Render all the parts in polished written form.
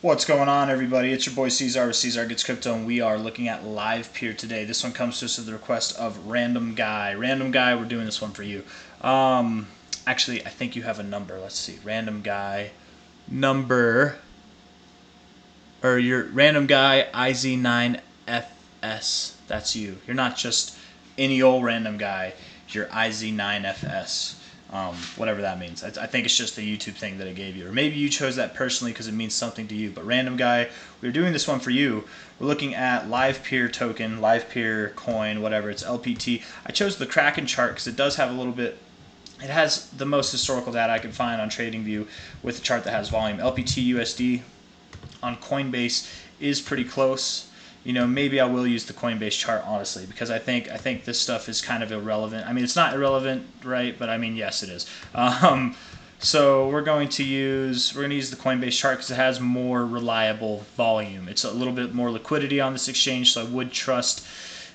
What's going on, everybody? It's your boy C-Zar with C-Zar Gets Crypto, and we are looking at Livepeer today. This one comes to us at the request of Random Guy. Random Guy, we're doing this one for you. Actually, I think you have a number. Let's see. Random Guy number, or your Random Guy IZ9FS. That's you. You're not just any old random guy. You're IZ9FS. Whatever that means. I think it's just a YouTube thing that it gave you. Or maybe you chose that personally because it means something to you. But Random Guy, we're doing this one for you. We're looking at Livepeer Token, Livepeer coin, whatever. It's LPT. I chose the Kraken chart because it does have a little bit. It has the most historical data I could find on TradingView with a chart that has volume. LPT USD on Coinbase is pretty close. You know, maybe I will use the Coinbase chart, honestly, because I think this stuff is kind of irrelevant. I mean, it's not irrelevant, right? But I mean, yes, it is. So we're going to use the Coinbase chart because it has more reliable volume. It's a little bit more liquidity on this exchange, so I would trust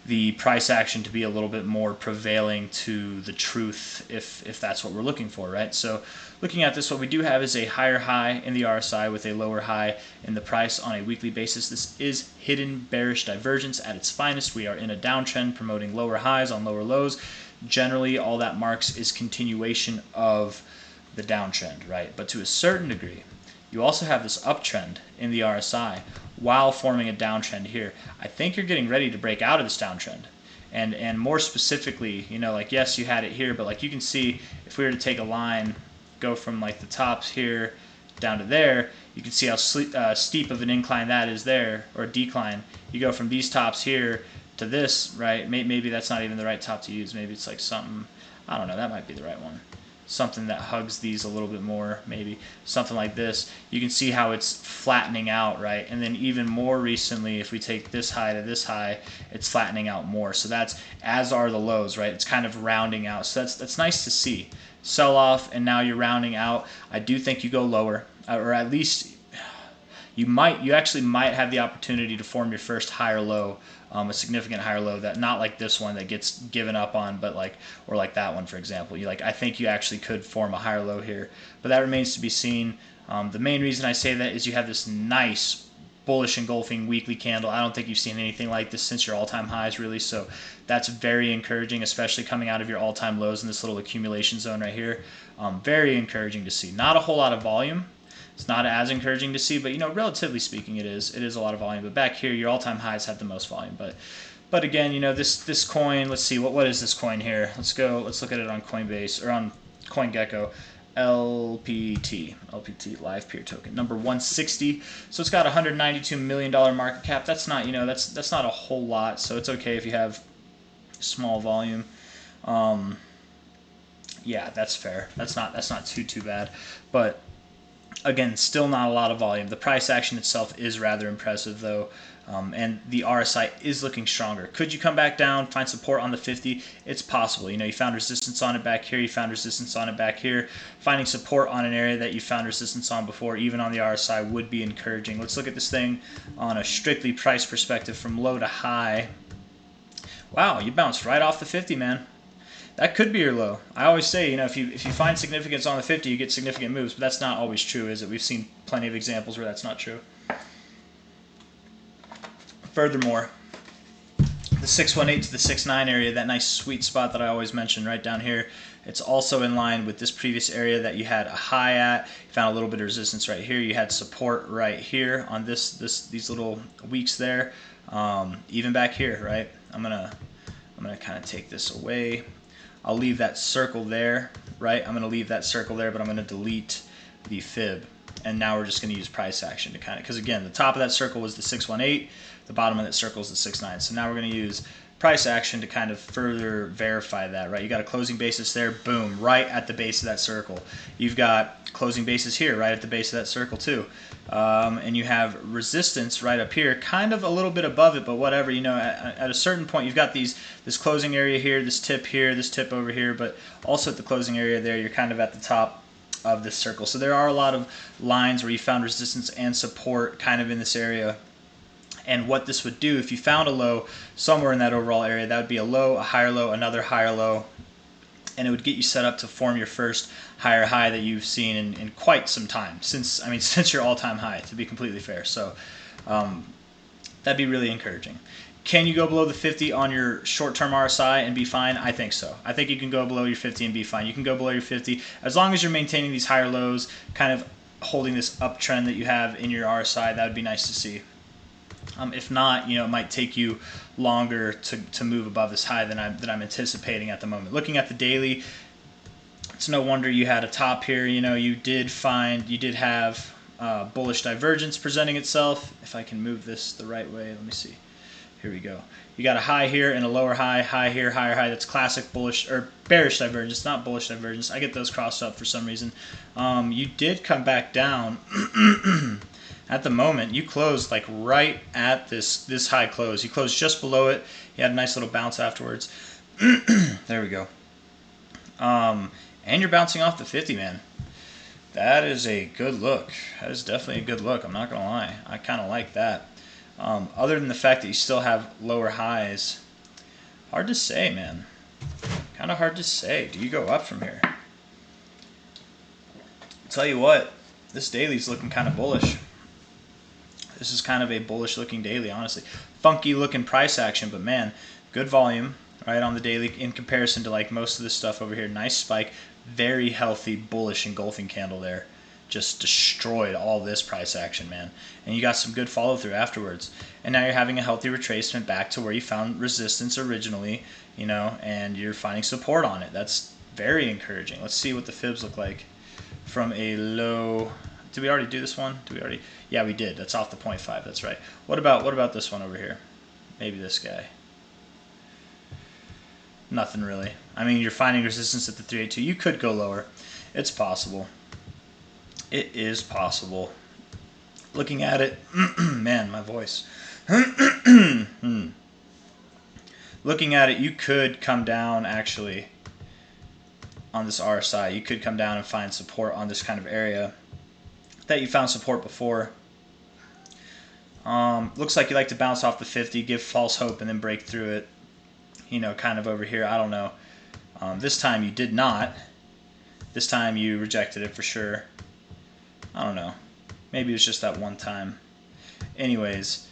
the price action to be a little bit more prevailing to the truth if that's what we're looking for, right? So looking at this, what we do have is a higher high in the RSI with a lower high in the price on a weekly basis. This is hidden bearish divergence at its finest. We are in a downtrend promoting lower highs on lower lows. Generally, all that marks is continuation of the downtrend, right? But to a certain degree, you also have this uptrend in the RSI while forming a downtrend here. I think you're getting ready to break out of this downtrend. And more specifically, you know, like, yes, you had it here, but like you can see, if we were to take a line, go from like the tops here down to there, you can see how steep of an incline that is there, or decline. You go from these tops here to this, right? Maybe that's not even the right top to use. Maybe it's like something, I don't know, that might be the right one. Something that hugs these a little bit more, maybe something like this. You can see how it's flattening out, right? And then even more recently, if we take this high to this high, it's flattening out more. So that's, as are the lows, right? It's kind of rounding out. So that's nice to see. Sell off, and now you're rounding out. I do think you go lower, or at least you actually might have the opportunity to form your first higher low, a significant higher low, that not like this one that gets given up on, but like, or like that one, for example. I think you actually could form a higher low here, but that remains to be seen. The main reason I say that is you have this nice bullish engulfing weekly candle. I don't think you've seen anything like this since your all-time highs, really. So that's very encouraging, especially coming out of your all-time lows in this little accumulation zone right here. Very encouraging to see. Not a whole lot of volume. It's not as encouraging to see, but, you know, relatively speaking, it is a lot of volume. But back here, your all-time highs have the most volume. But again, you know, this coin, let's see, what is this coin here? Let's look at it on Coinbase, or on CoinGecko. LPT Livepeer Token, number 160. So it's got $192 million market cap. That's not, you know, that's not a whole lot. So it's okay if you have small volume. Yeah, that's fair. That's not too bad. But again, still not a lot of volume. The price action itself is rather impressive, though, and the RSI is looking stronger. Could you come back down, find support on the 50? It's possible. You know, you found resistance on it back here. You found resistance on it back here. Finding support on an area that you found resistance on before, even on the RSI, would be encouraging. Let's look at this thing on a strictly price perspective from low to high. Wow, you bounced right off the 50, man. That could be your low. I always say, you know, if you find significance on the 50, you get significant moves, but that's not always true, is it? We've seen plenty of examples where that's not true. Furthermore, the 618 to the 69 area, that nice sweet spot that I always mention right down here, it's also in line with this previous area that you had a high at. You found a little bit of resistance right here. You had support right here on these little weeks there. Even back here, right? I'm gonna kind of take this away. I'll leave that circle there, right? I'm going to leave that circle there, but I'm going to delete the fib. And now we're just going to use price action to kind of, because again, the top of that circle was the 618, the bottom of that circle is the 69. So now we're going to use price action to kind of further verify that, right? You got a closing basis there, boom, right at the base of that circle. You've got closing basis here, right at the base of that circle too. And you have resistance right up here, kind of a little bit above it, but whatever, you know, at a certain point, you've got this closing area here, this tip over here, but also at the closing area there, you're kind of at the top of this circle. So there are a lot of lines where you found resistance and support kind of in this area. And what this would do, if you found a low somewhere in that overall area, that would be a low, a higher low, another higher low, and it would get you set up to form your first higher high that you've seen in quite some time, since since your all-time high, to be completely fair. So that'd be really encouraging. Can you go below the 50 on your short-term RSI and be fine? I think so. I think you can go below your 50 and be fine. You can go below your 50 as long as you're maintaining these higher lows, kind of holding this uptrend that you have in your RSI. That would be nice to see. If not, it might take you longer to move above this high than I'm anticipating at the moment. Looking at the daily, it's no wonder you had a top here. You did have bullish divergence presenting itself. If I can move this the right way, let me see. Here we go. You got a high here and a lower high, high here, higher high. That's classic bullish or bearish divergence, not bullish divergence. I get those crossed up for some reason. You did come back down. At the moment, you closed like right at this high close. You closed just below it. You had a nice little bounce afterwards. There we go. And you're bouncing off the 50, man. That is a good look. That is definitely a good look. I'm not going to lie. I kind of like that. Other than the fact that you still have lower highs, hard to say, man. Kind of hard to say. Do you go up from here? I'll tell you what, this daily's looking kind of bullish. This is kind of a bullish looking daily, honestly. Funky looking price action, but man, good volume right on the daily in comparison to like most of this stuff over here. Nice spike, very healthy bullish engulfing candle there. Just destroyed all this price action, man. And you got some good follow through afterwards. And now you're having a healthy retracement back to where you found resistance originally, and you're finding support on it. That's very encouraging. Let's see what the fibs look like from a low. Did we already do this one? Yeah, we did. That's off the 0.5. That's right. What about this one over here? Maybe this guy. Nothing really. You're finding resistance at the 382. You could go lower. It's possible. It is possible. Looking at it, man, my voice. Looking at it, you could come down actually on this RSI. You could come down and find support on this kind of area that you found support before. Looks like you like to bounce off the 50, give false hope, and then break through it. Kind of over here. I don't know. This time you did not. This time you rejected it for sure. I don't know. Maybe it was just that one time. Anyways,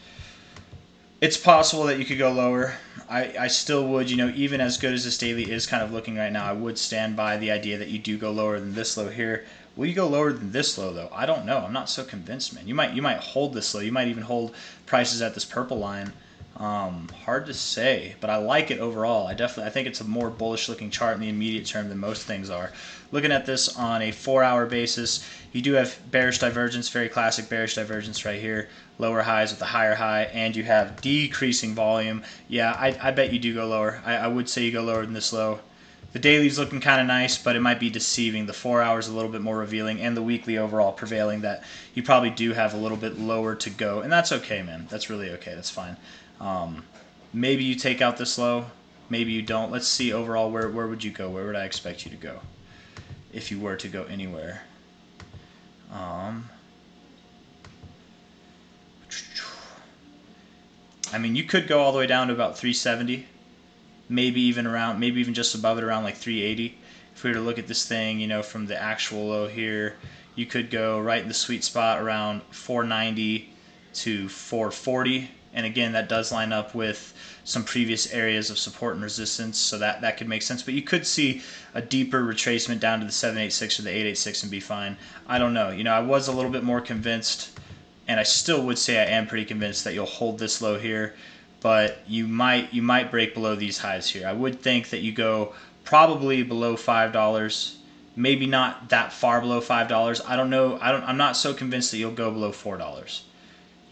it's possible that you could go lower. I still would, even as good as this daily is kind of looking right now, I would stand by the idea that you do go lower than this low here. Will you go lower than this low though? I don't know. I'm not so convinced, man. You might hold this low. You might even hold prices at this purple line. Hard to say, but I like it overall. I think it's a more bullish looking chart in the immediate term than most things are. Looking at this on a 4-hour basis, you do have bearish divergence, very classic bearish divergence right here. Lower highs with a higher high, and you have decreasing volume. Yeah, I bet you do go lower. I would say you go lower than this low. The daily's looking kind of nice, but it might be deceiving. The 4 hours a little bit more revealing, and the weekly overall prevailing that you probably do have a little bit lower to go, and that's okay, man. That's really okay. That's fine. Maybe you take out this low, maybe you don't. Let's see overall where would you go? Where would I expect you to go if you were to go anywhere? You could go all the way down to about 370. Maybe even just above it around like 380. If we were to look at this thing, from the actual low here, you could go right in the sweet spot around 490 to 440. And again, that does line up with some previous areas of support and resistance, so that could make sense. But you could see a deeper retracement down to the 786 or the 886 and be fine. I don't know. I was a little bit more convinced, and I still would say I am pretty convinced that you'll hold this low here. But you might break below these highs here. I would think that you go probably below $5, maybe not that far below $5. I don't know. I'm not so convinced that you'll go below $4.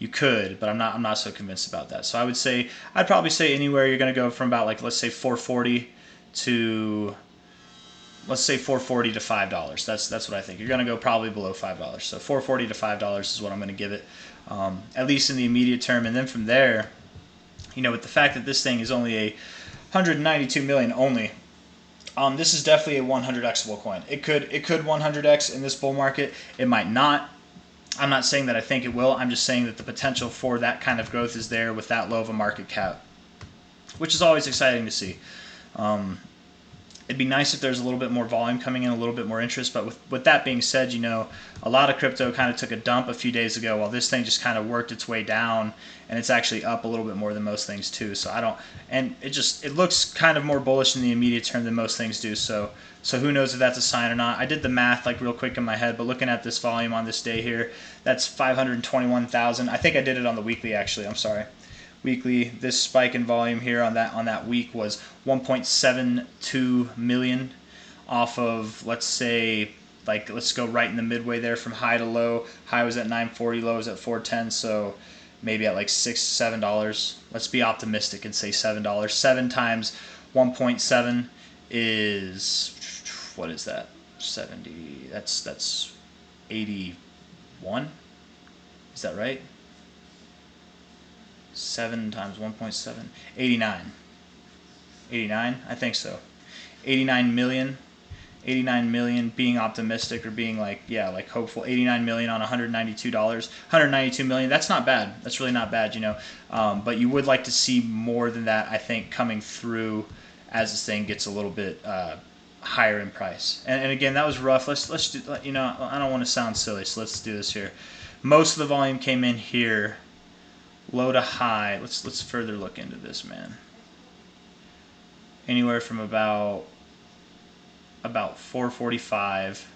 You could, but I'm not so convinced about that. So I'd probably say anywhere you're going to go from about like let's say 440 to $5. That's what I think. You're going to go probably below $5. So 440 to $5 is what I'm going to give it, at least in the immediate term. And then from there, with the fact that this thing is only a 192 million only, this is definitely a 100xable coin. It could 100x in this bull market. It might not. I'm not saying that I think it will. I'm just saying that the potential for that kind of growth is there with that low of a market cap, which is always exciting to see. It'd be nice if there's a little bit more volume coming in, a little bit more interest. But with that being said, you know, a lot of crypto kind of took a dump a few days ago while this thing just kind of worked its way down, and it's actually up a little bit more than most things too. So I don't, and it looks kind of more bullish in the immediate term than most things do. So who knows if that's a sign or not. I did the math like real quick in my head, but looking at this volume on this day here, that's 521,000. I think I did it on the weekly actually. I'm sorry. Weekly, this spike in volume here on that week was 1.72 million off of, let's say, like, let's go right in the midway there from high to low. High was at 940, low was at 410, so maybe at like $6-7. Let's be optimistic and say $7. 7 times 1.7 is, what is that? 70. That's 81. Is that right? 7 times 1.7, 89. 89, I think so. 89 million. 89 million, being optimistic or being like, yeah, like hopeful. 89 million on $192. 192 million, that's not bad. That's really not bad, you know. But you would like to see more than that, I think, coming through as this thing gets a little bit higher in price. And again, that was rough. Let's do, you know, I don't want to sound silly, so let's do this here. Most of the volume came in here. Low to high. Let's further look into this, man. Anywhere from about 445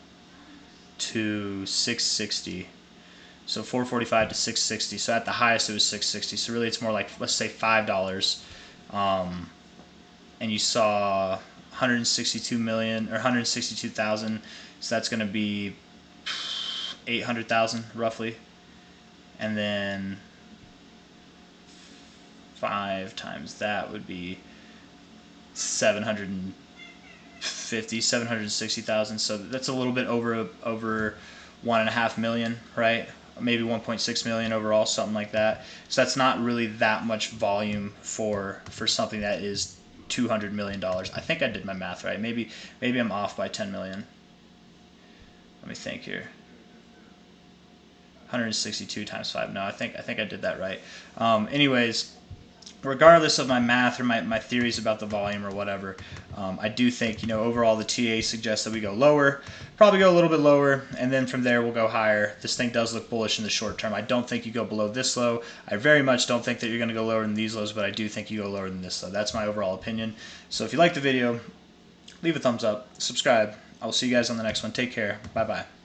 to 660. So 445 to 660. So at the highest it was 660. So really it's more like, let's say $5. And you saw 162 million or 162,000. So that's going to be 800,000 roughly. And then 5 times that would be 760,000. So that's a little bit over 1.5 million, right? Maybe 1.6 million overall, something like that. So that's not really that much volume for something that is $200 million. I think I did my math right. Maybe I'm off by 10 million. Let me think here. 162 times 5. No, I think I did that right. Anyways, regardless of my math or my theories about the volume or whatever, I do think, you know, overall the TA suggests that we go lower, probably go a little bit lower, and then from there we'll go higher. This thing does look bullish in the short term. I don't think you go below this low. I very much don't think that you're going to go lower than these lows, but I do think you go lower than this low. That's my overall opinion. So if you like the video, leave a thumbs up, subscribe. I will see you guys on the next one. Take care. Bye-bye.